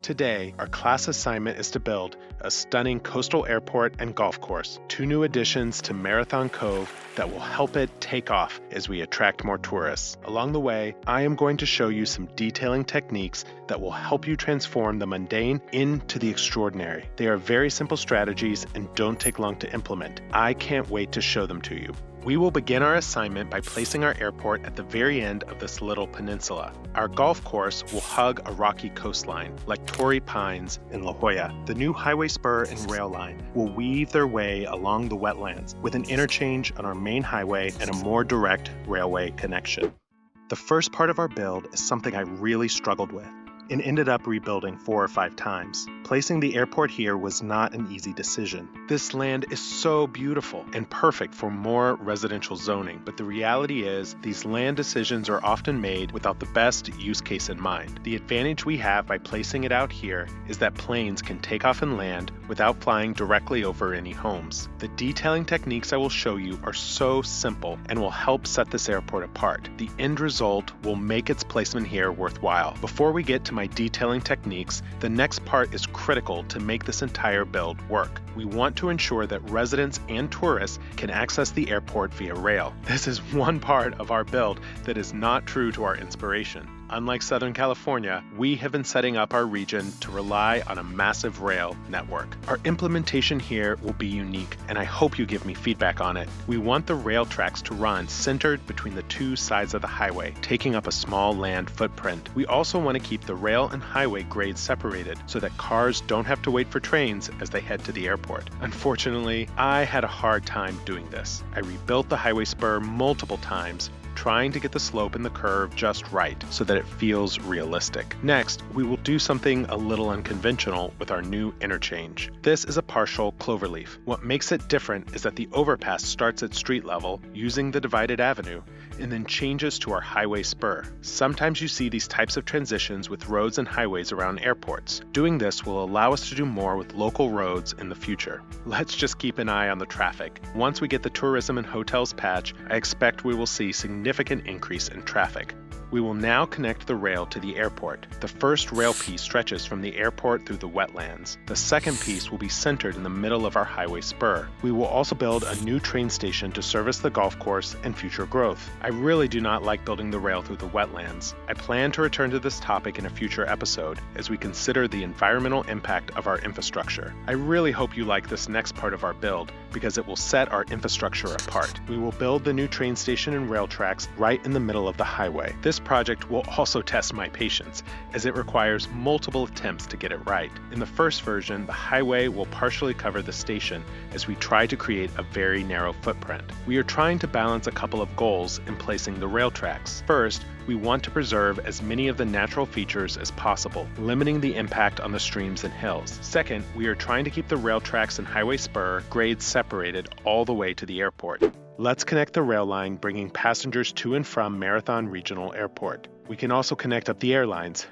Today, our class assignment is to build a stunning coastal airport and golf course, 2 new additions to Marathon Cove that will help it take off as we attract more tourists. Along the way, I am going to show you some detailing techniques that will help you transform the mundane into the extraordinary. They are very simple strategies and don't take long to implement. I can't wait to show them to you. We will begin our assignment by placing our airport at the very end of this little peninsula. Our golf course will hug a rocky coastline, like Torrey Pines in La Jolla. The new highway spur and rail line will weave their way along the wetlands, with an interchange on our main highway and a more direct railway connection. The first part of our build is something I really struggled with and ended up rebuilding 4 or 5 times. Placing the airport here was not an easy decision. This land is so beautiful and perfect for more residential zoning, but the reality is these land decisions are often made without the best use case in mind. The advantage we have by placing it out here is that planes can take off and land without flying directly over any homes. The detailing techniques I will show you are so simple and will help set this airport apart. The end result will make its placement here worthwhile. Before we get to my detailing techniques, the next part is critical to make this entire build work. We want to ensure that residents and tourists can access the airport via rail. This is one part of our build that is not true to our inspiration. Unlike Southern California, we have been setting up our region to rely on a massive rail network. Our implementation here will be unique, and I hope you give me feedback on it. We want the rail tracks to run centered between the 2 sides of the highway, taking up a small land footprint. We also want to keep the rail and highway grades separated so that cars don't have to wait for trains as they head to the airport. Unfortunately, I had a hard time doing this. I rebuilt the highway spur multiple times, trying to get the slope and the curve just right so that it feels realistic. Next, we will do something a little unconventional with our new interchange. This is a partial cloverleaf. What makes it different is that the overpass starts at street level using the divided avenue and then changes to our highway spur. Sometimes you see these types of transitions with roads and highways around airports. Doing this will allow us to do more with local roads in the future. Let's just keep an eye on the traffic. Once we get the tourism and hotels patch, I expect we will see significant increase in traffic. We will now connect the rail to the airport. The first rail piece stretches from the airport through the wetlands. The second piece will be centered in the middle of our highway spur. We will also build a new train station to service the golf course and future growth. I really do not like building the rail through the wetlands. I plan to return to this topic in a future episode as we consider the environmental impact of our infrastructure. I really hope you like this next part of our build because it will set our infrastructure apart. We will build the new train station and rail tracks right in the middle of the highway. This project will also test my patience, as it requires multiple attempts to get it right. In the first version, the highway will partially cover the station as we try to create a very narrow footprint. We are trying to balance a couple of goals in placing the rail tracks. First, we want to preserve as many of the natural features as possible, limiting the impact on the streams and hills. Second, we are trying to keep the rail tracks and highway spur grades separated all the way to the airport. Let's connect the rail line, bringing passengers to and from Marathon Regional Airport. We can also connect up the airlines.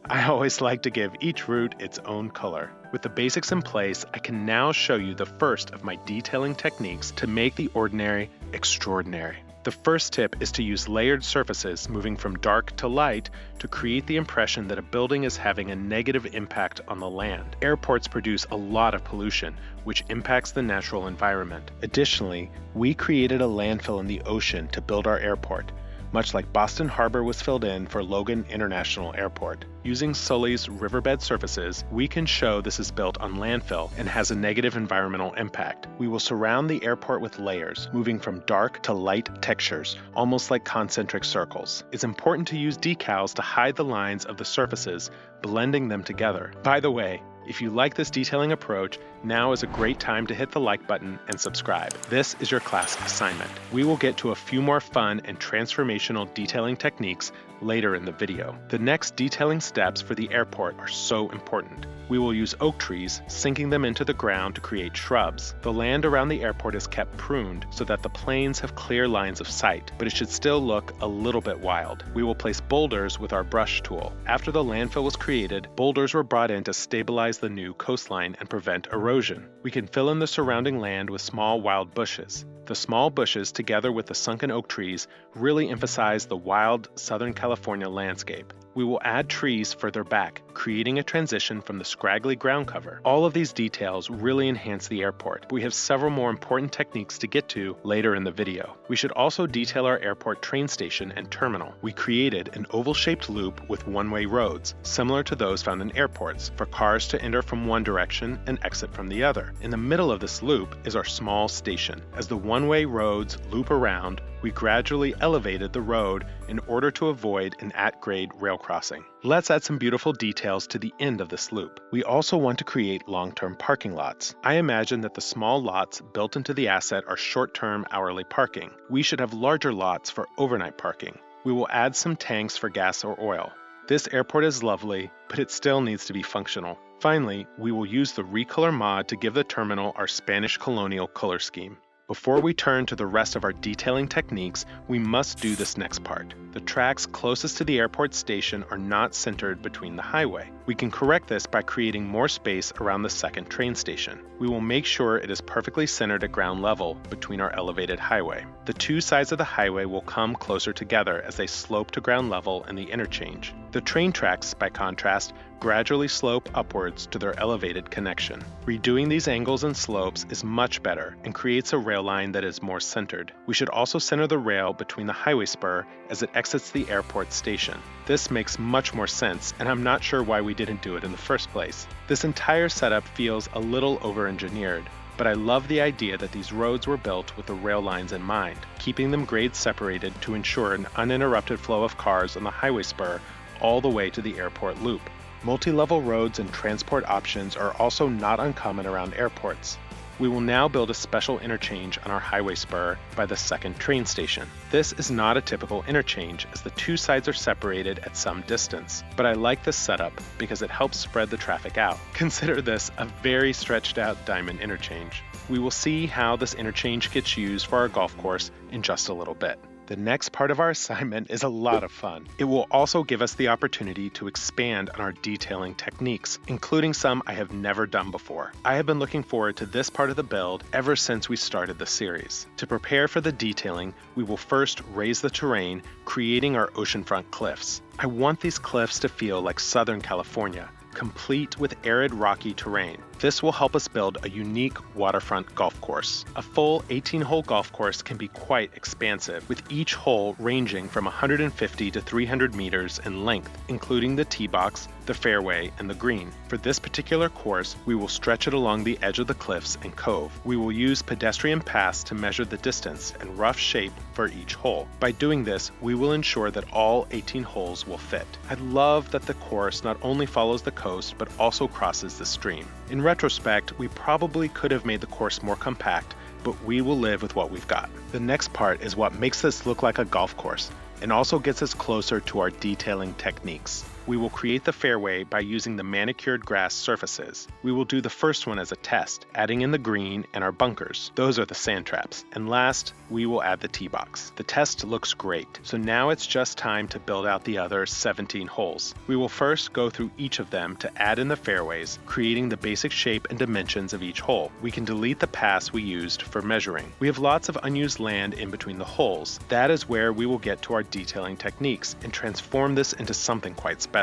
I always like to give each route its own color. With the basics in place, I can now show you the first of my detailing techniques to make the ordinary extraordinary. The first tip is to use layered surfaces moving from dark to light to create the impression that a building is having a negative impact on the land. Airports produce a lot of pollution, which impacts the natural environment. Additionally, we created a landfill in the ocean to build our airport, much like Boston Harbor was filled in for Logan International Airport. Using Sully's riverbed surfaces, we can show this is built on landfill and has a negative environmental impact. We will surround the airport with layers, moving from dark to light textures, almost like concentric circles. It's important to use decals to hide the lines of the surfaces, blending them together. By the way, if you like this detailing approach, now is a great time to hit the like button and subscribe. This is your class assignment. We will get to a few more fun and transformational detailing techniques later in the video. The next detailing steps for the airport are so important. We will use oak trees, sinking them into the ground to create shrubs. The land around the airport is kept pruned so that the planes have clear lines of sight, but it should still look a little bit wild. We will place boulders with our brush tool. After the landfill was created, boulders were brought in to stabilize the new coastline and prevent erosion. We can fill in the surrounding land with small wild bushes. The small bushes, together with the sunken oak trees, really emphasize the wild Southern California landscape. We will add trees further back, creating a transition from the scraggly ground cover. All of these details really enhance the airport, but we have several more important techniques to get to later in the video. We should also detail our airport train station and terminal. We created an oval-shaped loop with one-way roads, similar to those found in airports, for cars to enter from one direction and exit from the other. In the middle of this loop is our small station. As the one-way roads loop around, we gradually elevated the road in order to avoid an at-grade rail crossing. Let's add some beautiful details to the end of this loop. We also want to create long-term parking lots. I imagine that the small lots built into the asset are short-term hourly parking. We should have larger lots for overnight parking. We will add some tanks for gas or oil. This airport is lovely, but it still needs to be functional. Finally, we will use the Recolor mod to give the terminal our Spanish colonial color scheme. Before we turn to the rest of our detailing techniques, we must do this next part. The tracks closest to the airport station are not centered between the highway. We can correct this by creating more space around the second train station. We will make sure it is perfectly centered at ground level between our elevated highway. The two sides of the highway will come closer together as they slope to ground level in the interchange. The train tracks, by contrast, gradually slope upwards to their elevated connection. Redoing these angles and slopes is much better and creates a rail line that is more centered. We should also center the rail between the highway spur as it exits the airport station. This makes much more sense, and I'm not sure why we didn't do it in the first place. This entire setup feels a little over-engineered, but I love the idea that these roads were built with the rail lines in mind, keeping them grade separated to ensure an uninterrupted flow of cars on the highway spur all the way to the airport loop. Multi-level roads and transport options are also not uncommon around airports. We will now build a special interchange on our highway spur by the second train station. This is not a typical interchange, as the two sides are separated at some distance, but I like this setup because it helps spread the traffic out. Consider this a very stretched out diamond interchange. We will see how this interchange gets used for our golf course in just a little bit. The next part of our assignment is a lot of fun. It will also give us the opportunity to expand on our detailing techniques, including some I have never done before. I have been looking forward to this part of the build ever since we started the series. To prepare for the detailing, we will first raise the terrain, creating our oceanfront cliffs. I want these cliffs to feel like Southern California, complete with arid rocky terrain. This will help us build a unique waterfront golf course. A full 18-hole golf course can be quite expansive, with each hole ranging from 150 to 300 meters in length, including the tee box, the fairway, and the green. For this particular course, we will stretch it along the edge of the cliffs and cove. We will use pedestrian paths to measure the distance and rough shape for each hole. By doing this, we will ensure that all 18 holes will fit. I love that the course not only follows the coast, but also crosses the stream. In retrospect, we probably could have made the course more compact, but we will live with what we've got. The next part is what makes this look like a golf course, and also gets us closer to our detailing techniques. We will create the fairway by using the manicured grass surfaces. We will do the first one as a test, adding in the green and our bunkers. Those are the sand traps. And last, we will add the tee box. The test looks great, so now it's just time to build out the other 17 holes. We will first go through each of them to add in the fairways, creating the basic shape and dimensions of each hole. We can delete the paths we used for measuring. We have lots of unused land in between the holes. That is where we will get to our detailing techniques and transform this into something quite special.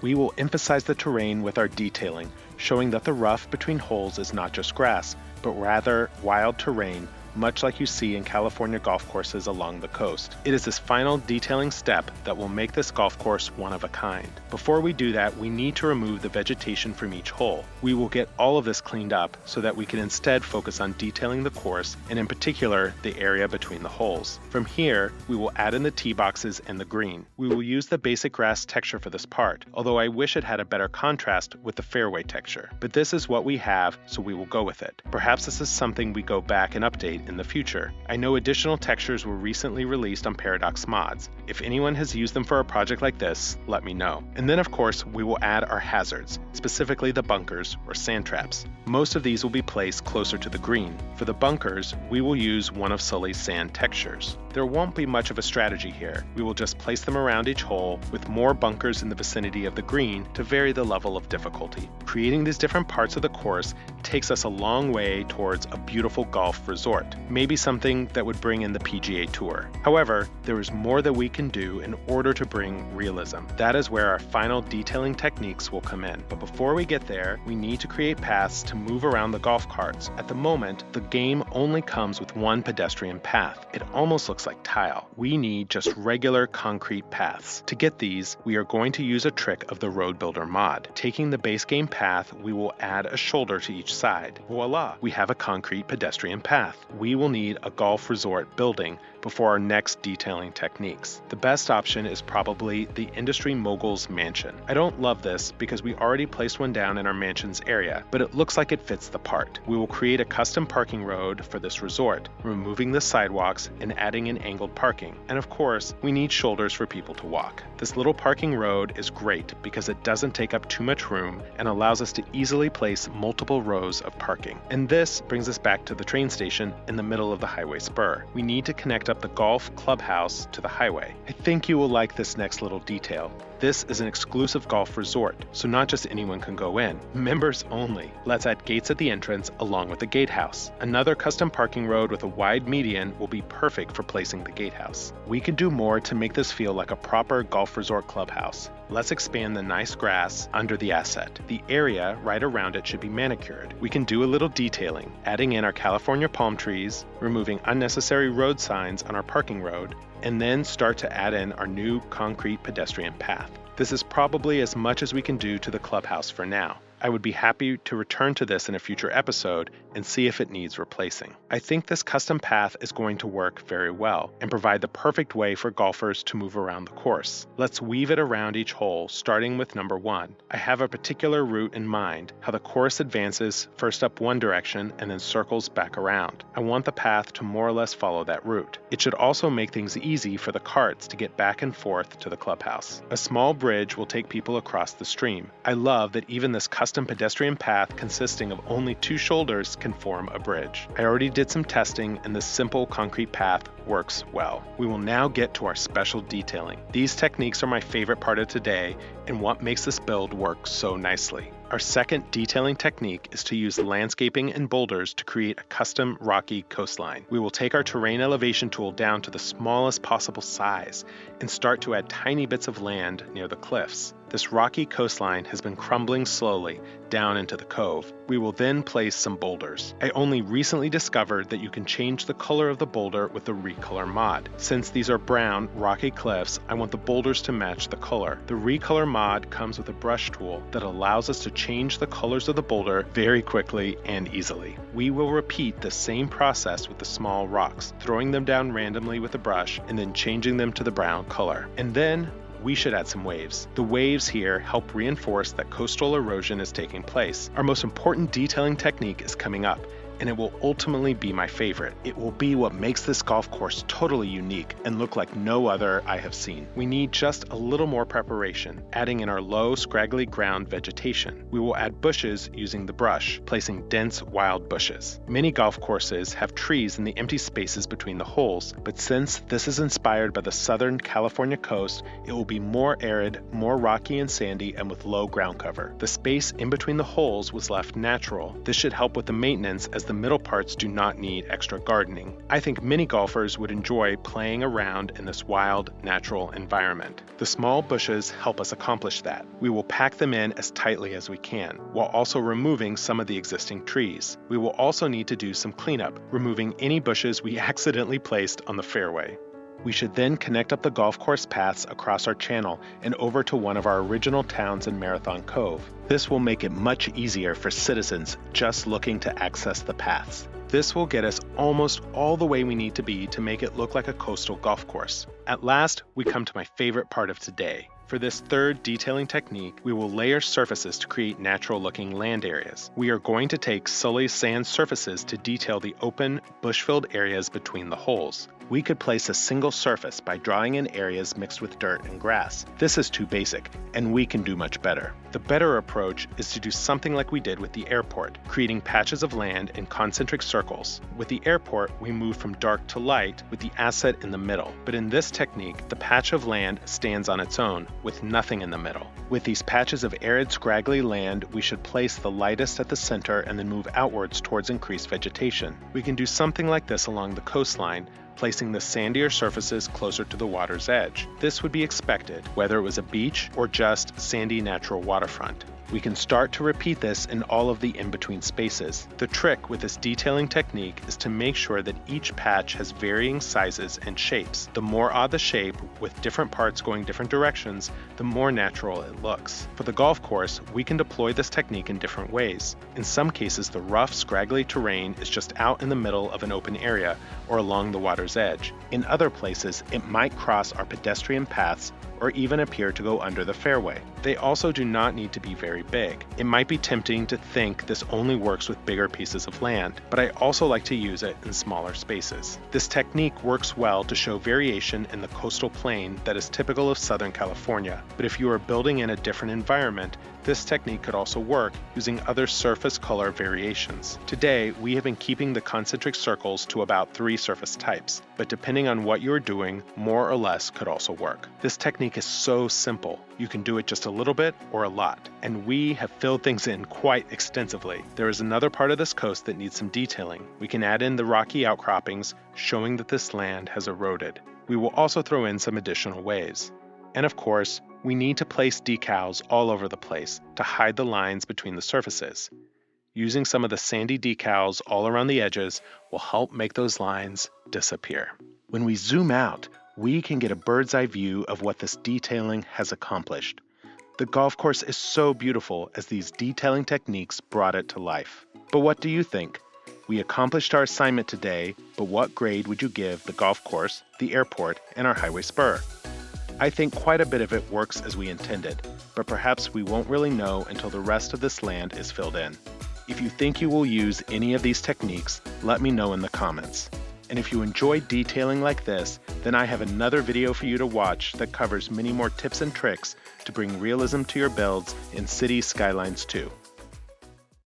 We will emphasize the terrain with our detailing, showing that the rough between holes is not just grass, but rather wild terrain, much like you see in California golf courses along the coast. It is this final detailing step that will make this golf course one of a kind. Before we do that, we need to remove the vegetation from each hole. We will get all of this cleaned up so that we can instead focus on detailing the course, and in particular, the area between the holes. From here, we will add in the tee boxes and the green. We will use the basic grass texture for this part, although I wish it had a better contrast with the fairway texture. But this is what we have, so we will go with it. Perhaps this is something we go back and update in the future. I know additional textures were recently released on Paradox Mods. If anyone has used them for a project like this, let me know. And then of course, we will add our hazards, specifically the bunkers or sand traps. Most of these will be placed closer to the green. For the bunkers, we will use one of Sully's sand textures. There won't be much of a strategy here. We will just place them around each hole with more bunkers in the vicinity of the green to vary the level of difficulty. Creating these different parts of the course takes us a long way towards a beautiful golf resort, maybe something that would bring in the PGA Tour. However, there is more that we can do in order to bring realism. That is where our final detailing techniques will come in. But before we get there, we need to create paths to move around the golf carts. At the moment, the game only comes with one pedestrian path. It almost looks like tile. We need just regular concrete paths. To get these, we are going to use a trick of the Road Builder mod. Taking the base game path, we will add a shoulder to each side. Voila, we have a concrete pedestrian path. We will need a golf resort building before our next detailing techniques. The best option is probably the Industry Mogul's Mansion. I don't love this because we already placed one down in our mansion's area, but it looks like it fits the part. We will create a custom parking road for this resort, removing the sidewalks and adding in angled parking. And of course, we need shoulders for people to walk. This little parking road is great because it doesn't take up too much room and allows us to easily place multiple rows of parking. And this brings us back to the train station in the middle of the highway spur. We need to connect up the golf clubhouse to the highway. I think you will like this next little detail. This is an exclusive golf resort, so not just anyone can go in. Members only. Let's add gates at the entrance along with the gatehouse. Another custom parking road with a wide median will be perfect for placing the gatehouse. We can do more to make this feel like a proper golf resort clubhouse. Let's expand the nice grass under the asset. The area right around it should be manicured. We can do a little detailing, adding in our California palm trees, removing unnecessary road signs on our parking road, and then start to add in our new concrete pedestrian path. This is probably as much as we can do to the clubhouse for now. I would be happy to return to this in a future episode and see if it needs replacing. I think this custom path is going to work very well and provide the perfect way for golfers to move around the course. Let's weave it around each hole, starting with number 1. I have a particular route in mind, how the course advances first up one direction and then circles back around. I want the path to more or less follow that route. It should also make things easy for the carts to get back and forth to the clubhouse. A small bridge will take people across the stream. I love that even this custom pedestrian path consisting of only 2 shoulders can form a bridge. I already did some testing and this simple concrete path works well. We will now get to our special detailing. These techniques are my favorite part of today and what makes this build work so nicely. Our second detailing technique is to use landscaping and boulders to create a custom rocky coastline. We will take our terrain elevation tool down to the smallest possible size and start to add tiny bits of land near the cliffs. This rocky coastline has been crumbling slowly down into the cove. We will then place some boulders. I only recently discovered that you can change the color of the boulder with the Recolor mod. Since these are brown, rocky cliffs, I want the boulders to match the color. The Recolor mod comes with a brush tool that allows us to change the colors of the boulder very quickly and easily. We will repeat the same process with the small rocks, throwing them down randomly with a brush and then changing them to the brown color. And then we should add some waves. The waves here help reinforce that coastal erosion is taking place. Our most important detailing technique is coming up, and it will ultimately be my favorite. It will be what makes this golf course totally unique and look like no other I have seen. We need just a little more preparation, adding in our low, scraggly ground vegetation. We will add bushes using the brush, placing dense wild bushes. Many golf courses have trees in the empty spaces between the holes, but since this is inspired by the Southern California coast, it will be more arid, more rocky and sandy, and with low ground cover. The space in between the holes was left natural. This should help with the maintenance as the middle parts do not need extra gardening. I think many golfers would enjoy playing around in this wild, natural environment. The small bushes help us accomplish that. We will pack them in as tightly as we can, while also removing some of the existing trees. We will also need to do some cleanup, removing any bushes we accidentally placed on the fairway. We should then connect up the golf course paths across our channel and over to one of our original towns in Marathon Cove. This will make it much easier for citizens just looking to access the paths. This will get us almost all the way we need to be to make it look like a coastal golf course. At last, we come to my favorite part of today. For this third detailing technique, we will layer surfaces to create natural-looking land areas. We are going to take Sully sand surfaces to detail the open, bush-filled areas between the holes. We could place a single surface by drawing in areas mixed with dirt and grass. This is too basic, and we can do much better. The better approach is to do something like we did with the airport, creating patches of land in concentric circles. With the airport, we move from dark to light with the asset in the middle. But in this technique, the patch of land stands on its own, with nothing in the middle. With these patches of arid, scraggly land, we should place the lightest at the center and then move outwards towards increased vegetation. We can do something like this along the coastline, placing the sandier surfaces closer to the water's edge. This would be expected, whether it was a beach or just sandy natural waterfront. We can start to repeat this in all of the in-between spaces. The trick with this detailing technique is to make sure that each patch has varying sizes and shapes. The more odd the shape, with different parts going different directions, the more natural it looks. For the golf course, we can deploy this technique in different ways. In some cases, the rough, scraggly terrain is just out in the middle of an open area or along the water's edge. In other places, it might cross our pedestrian paths or even appear to go under the fairway. They also do not need to be very big. It might be tempting to think this only works with bigger pieces of land, but I also like to use it in smaller spaces. This technique works well to show variation in the coastal plain that is typical of Southern California, but if you are building in a different environment, this technique could also work using other surface color variations. Today, we have been keeping the concentric circles to about 3 surface types, but depending on what you are doing, more or less could also work. This technique is so simple. You can do it just a little bit or a lot, and we have filled things in quite extensively. There is another part of this coast that needs some detailing. We can add in the rocky outcroppings, showing that this land has eroded. We will also throw in some additional waves. And of course, we need to place decals all over the place to hide the lines between the surfaces. Using some of the sandy decals all around the edges will help make those lines disappear. When we zoom out, we can get a bird's eye view of what this detailing has accomplished. The golf course is so beautiful as these detailing techniques brought it to life. But what do you think? We accomplished our assignment today, but what grade would you give the golf course, the airport, and our highway spur? I think quite a bit of it works as we intended, but perhaps we won't really know until the rest of this land is filled in. If you think you will use any of these techniques, let me know in the comments. And if you enjoy detailing like this, then I have another video for you to watch that covers many more tips and tricks to bring realism to your builds in Cities Skylines 2.